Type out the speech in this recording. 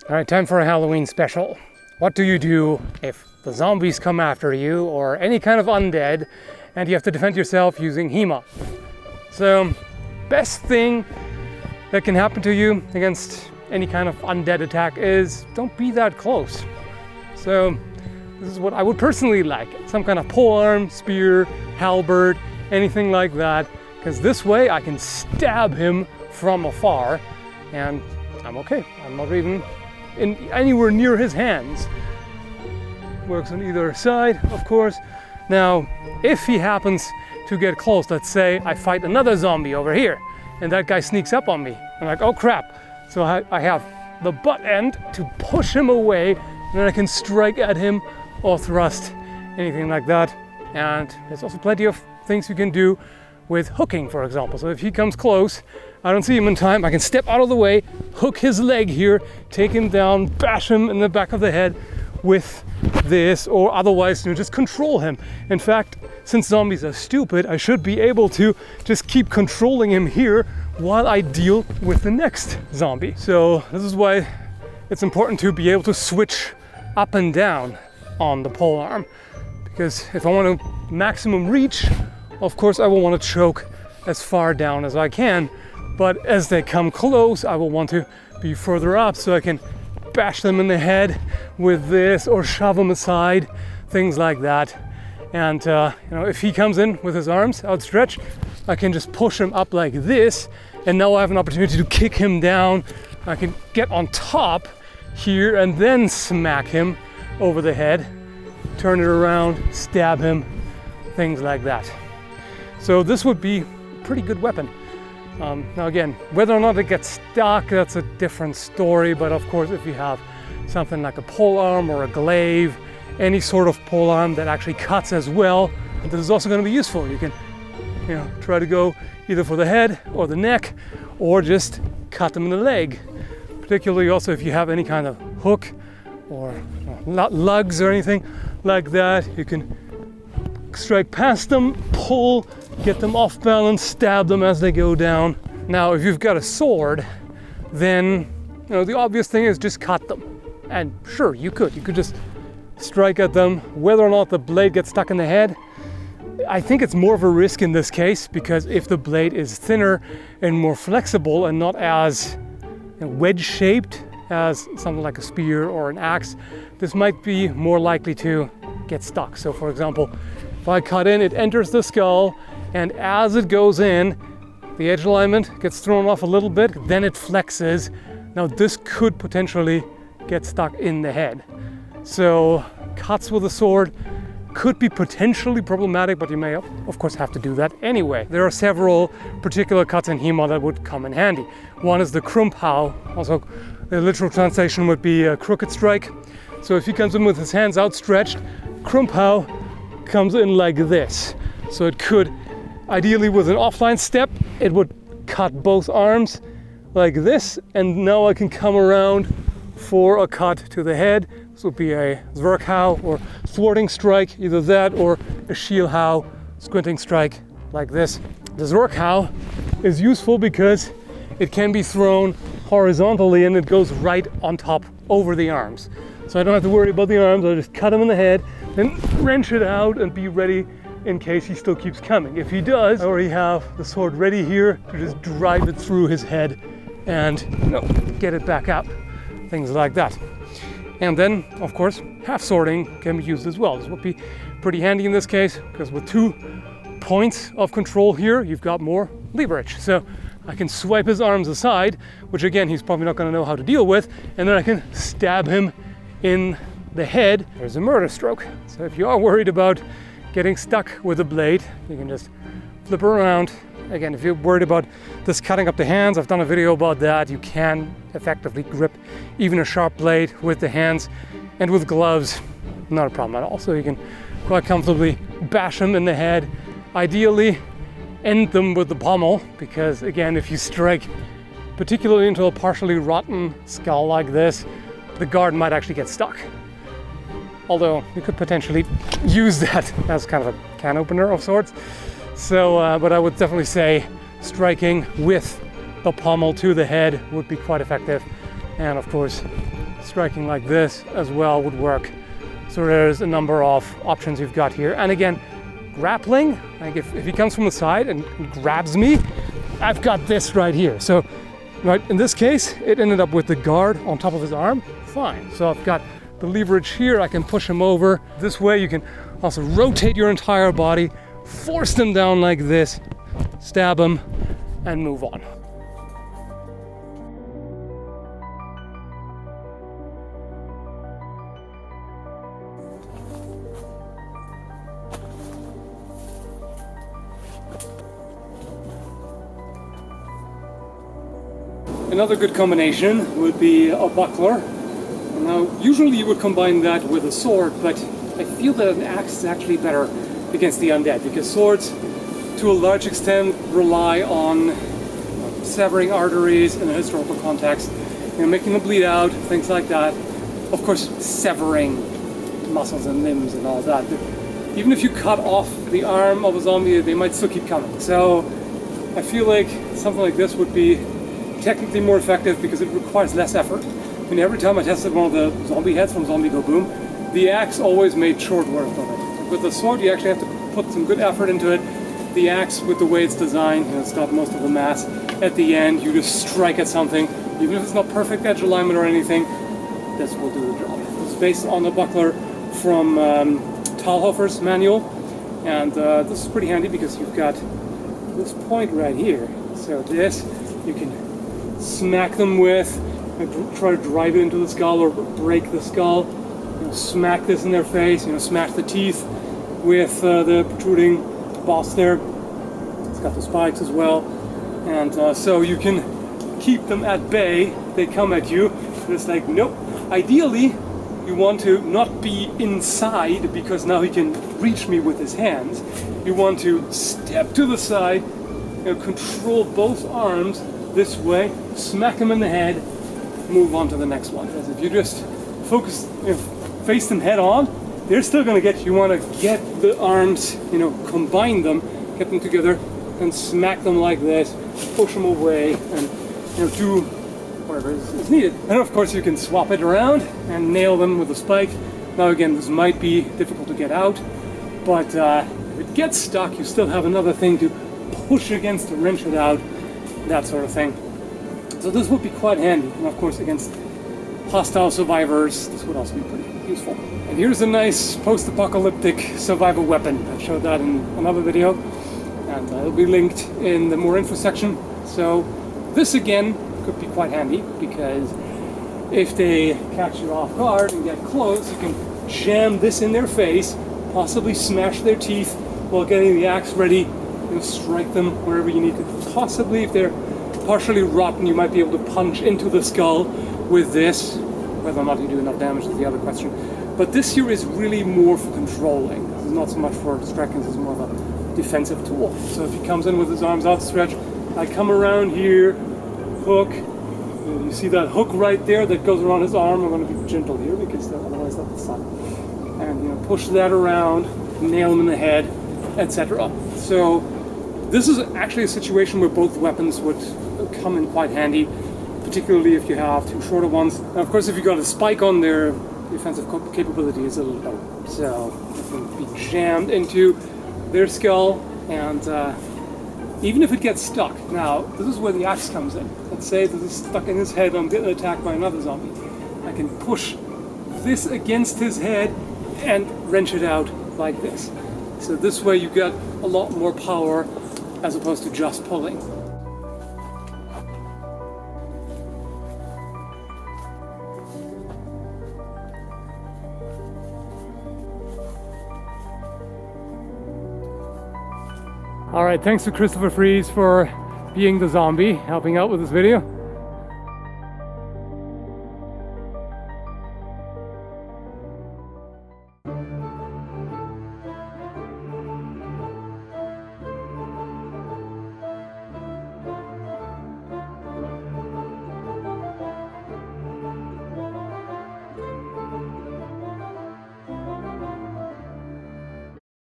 All right, time for a Halloween special. What do you do if the zombies come after you or any kind of undead and you have to defend yourself using HEMA? So, best thing that can happen to you against any kind of undead attack is don't be that close. So, this is what I would personally like. Some kind of polearm, spear, halberd, anything like that. Because this way I can stab him from afar and I'm okay. I'm not even anywhere near his hands. Works on either side, of course. Now, if he happens to get close, let's say I fight another zombie over here and that guy sneaks up on me. I'm like, oh crap. So I have the butt end to push him away and then I can strike at him or thrust, anything like that. And there's also plenty of things you can do with hooking, for example. So if he comes close, I don't see him in time, I can step out of the way, hook his leg here, take him down, bash him in the back of the head with this, or otherwise just control him. In fact, since zombies are stupid, I should be able to just keep controlling him here while I deal with the next zombie. So this is why it's important to be able to switch up and down on the polearm, because if I want to maximum reach, of course I will want to choke as far down as I can, but as they come close I will want to be further up so I can bash them in the head with this or shove them aside, things like that. And if he comes in with his arms outstretched, I can just push him up like this, and now I have an opportunity to kick him down. I can get on top here and then smack him over the head, turn it around, stab him, things like that. So this would be a pretty good weapon. Now again, whether or not it gets stuck, that's a different story, but of course if you have something like a polearm or a glaive, any sort of polearm that actually cuts as well, this is also going to be useful. You can try to go either for the head or the neck, or just cut them in the leg. Particularly also if you have any kind of hook or lugs or anything like that, you can strike past them, pull, get them off balance, stab them as they go down. Now, if you've got a sword, then the obvious thing is just cut them. And sure, you could just strike at them. Whether or not the blade gets stuck in the head, I think it's more of a risk in this case, because if the blade is thinner and more flexible and not as wedge-shaped as something like a spear or an axe, this might be more likely to get stuck. So for example, if I cut in, it enters the skull, and as it goes in, the edge alignment gets thrown off a little bit, then it flexes. Now this could potentially get stuck in the head. So cuts with a sword could be potentially problematic, but you may of course have to do that anyway. There are several particular cuts in HEMA that would come in handy. One is the Krumpau, also the literal translation would be a crooked strike. So if he comes in with his hands outstretched, Krumpau comes in like this. So it could, ideally with an offline step, it would cut both arms like this, and now I can come around for a cut to the head. This would be a Zwerghau or thwarting strike, either that or a Schielhau, squinting strike like this. The Zwerghau is useful because it can be thrown horizontally and it goes right on top over the arms. So I don't have to worry about the arms, I'll just cut him in the head, then wrench it out and be ready in case he still keeps coming. If he does, I already have the sword ready here to just drive it through his head and get it back up, things like that. And then, of course, half swording can be used as well. This would be pretty handy in this case, because with 2 points of control here, you've got more leverage. So I can swipe his arms aside, which again, he's probably not going to know how to deal with, and then I can stab him in the head. There's a murder stroke. So if you are worried about getting stuck with a blade, you can just flip around. Again, if you're worried about this cutting up the hands, I've done a video about that. You can effectively grip even a sharp blade with the hands, and with gloves, not a problem at all. So you can quite comfortably bash them in the head. Ideally, end them with the pommel, because again, if you strike particularly into a partially rotten skull like this, the guard might actually get stuck. Although you could potentially use that as kind of a can opener of sorts. So, but I would definitely say striking with the pommel to the head would be quite effective. And of course, striking like this as well would work. So there's a number of options you've got here. And again, grappling, like if he comes from the side and grabs me, I've got this right here. So right, in this case, it ended up with the guard on top of his arm, fine. So I've got the leverage here, I can push him over. This way you can also rotate your entire body, force them down like this, stab them, and move on. Another good combination would be a buckler. Now, usually you would combine that with a sword, but I feel that an axe is actually better against the undead, because swords, to a large extent, rely on severing arteries in a historical context, making them bleed out, things like that. Of course, severing muscles and limbs and all that. But even if you cut off the arm of a zombie, they might still keep coming. So I feel like something like this would be technically more effective because it requires less effort. I mean, every time I tested one of the zombie heads from Zombie Go Boom, the axe always made short work of it. With the sword, you actually have to put some good effort into it. The axe, with the way it's designed, it's got most of the mass. At the end, you just strike at something. Even if it's not perfect edge alignment or anything, this will do the job. It's based on the buckler from Talhoffer's manual. And this is pretty handy because you've got this point right here. So this, you can smack them with, and try to drive it into the skull or break the skull. Smack this in their face, smash the teeth with the protruding boss there. It's got the spikes as well. And so you can keep them at bay. They come at you. It's like, nope. Ideally, you want to not be inside because now he can reach me with his hands. You want to step to the side, control both arms this way, smack them in the head, move on to the next one. Because if you just focus, face them head on, they're still going to get you. You want to get the arms, combine them, get them together, and smack them like this, push them away, and do whatever is needed. And of course you can swap it around and nail them with a spike. Now again, this might be difficult to get out, but if it gets stuck, you still have another thing to push against to wrench it out, that sort of thing. So this would be quite handy, and of course against hostile survivors, this would also be pretty useful. And here's a nice post-apocalyptic survival weapon. I showed that in another video, and it'll be linked in the more info section. So this again could be quite handy, because if they catch you off guard and get close, you can jam this in their face, possibly smash their teeth while getting the axe ready, strike them wherever you need to. Possibly, if they're partially rotten, you might be able to punch into the skull with this. Whether or not you do enough damage is the other question. But this here is really more for controlling. This is not so much for striking, this is more of a defensive tool. So if he comes in with his arms outstretched, I come around here, hook. You see that hook right there that goes around his arm. I'm going to be gentle here because otherwise that will suck. And push that around, nail him in the head, etc. So this is actually a situation where both weapons would come in quite handy, particularly if you have two shorter ones. And of course, if you got a spike on their defensive capability is a little better. So it can be jammed into their skull, and even if it gets stuck. Now, this is where the axe comes in. Let's say that it's stuck in his head and I'm getting attacked by another zombie. I can push this against his head and wrench it out like this. So this way you get a lot more power as opposed to just pulling. Alright, thanks to Christopher Friis for being the zombie, helping out with this video.